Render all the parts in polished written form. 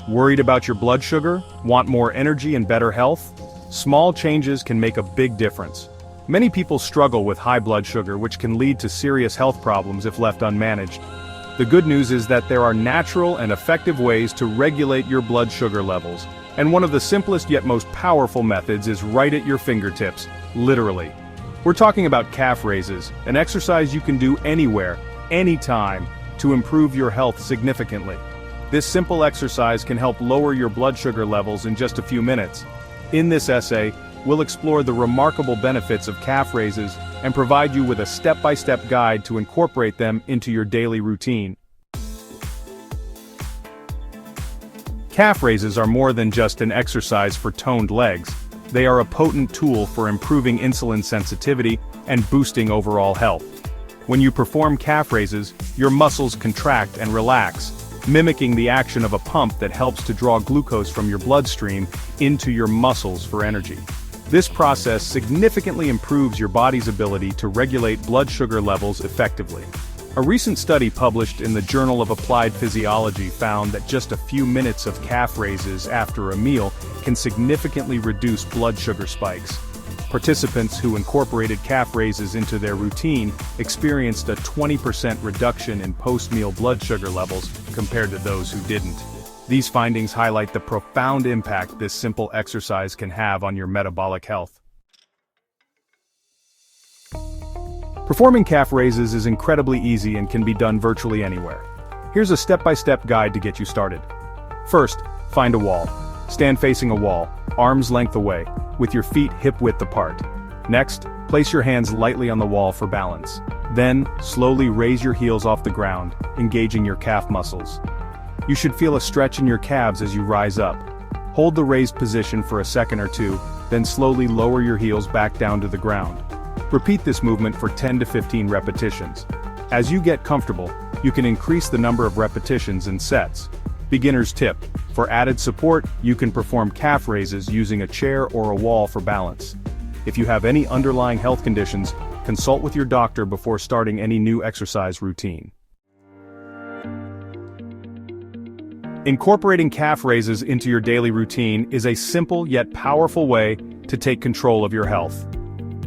Worried about your blood sugar? Want more energy and better health? Small changes can make a big difference. Many people struggle with high blood sugar, which can lead to serious health problems if left unmanaged. The good news is that there are natural and effective ways to regulate your blood sugar levels, and one of the simplest yet most powerful methods is right at your fingertips, literally. We're talking about calf raises, an exercise you can do anywhere, anytime, to improve your health significantly. This simple exercise can help lower your blood sugar levels in just a few minutes. In this essay, we'll explore the remarkable benefits of calf raises and provide you with a step-by-step guide to incorporate them into your daily routine. Calf raises are more than just an exercise for toned legs. They are a potent tool for improving insulin sensitivity and boosting overall health. When you perform calf raises, your muscles contract and relax, mimicking the action of a pump that helps to draw glucose from your bloodstream into your muscles for energy. This process significantly improves your body's ability to regulate blood sugar levels effectively. A recent study published in the Journal of Applied Physiology found that just a few minutes of calf raises after a meal can significantly reduce blood sugar spikes. Participants who incorporated calf raises into their routine experienced a 20% reduction in post-meal blood sugar levels compared to those who didn't. These findings highlight the profound impact this simple exercise can have on your metabolic health. Performing calf raises is incredibly easy and can be done virtually anywhere. Here's a step-by-step guide to get you started. First, find a wall. Stand facing a wall, arms length away, with your feet hip-width apart. Next, place your hands lightly on the wall for balance. Then, slowly raise your heels off the ground, engaging your calf muscles. You should feel a stretch in your calves as you rise up. Hold the raised position for a second or two, then slowly lower your heels back down to the ground. Repeat this movement for 10 to 15 repetitions. As you get comfortable, you can increase the number of repetitions and sets. Beginner's tip: for added support, you can perform calf raises using a chair or a wall for balance. If you have any underlying health conditions, consult with your doctor before starting any new exercise routine. Incorporating calf raises into your daily routine is a simple yet powerful way to take control of your health.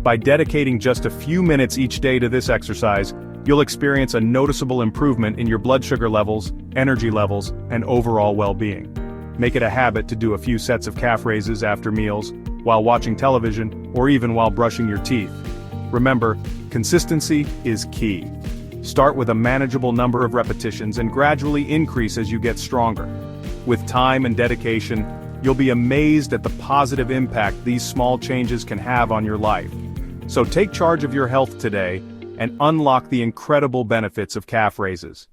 By dedicating just a few minutes each day to this exercise, you'll experience a noticeable improvement in your blood sugar levels, energy levels, and overall well-being. Make it a habit to do a few sets of calf raises after meals, while watching television, or even while brushing your teeth. Remember, consistency is key. Start with a manageable number of repetitions and gradually increase as you get stronger. With time and dedication, you'll be amazed at the positive impact these small changes can have on your life. So take charge of your health today and unlock the incredible benefits of calf raises.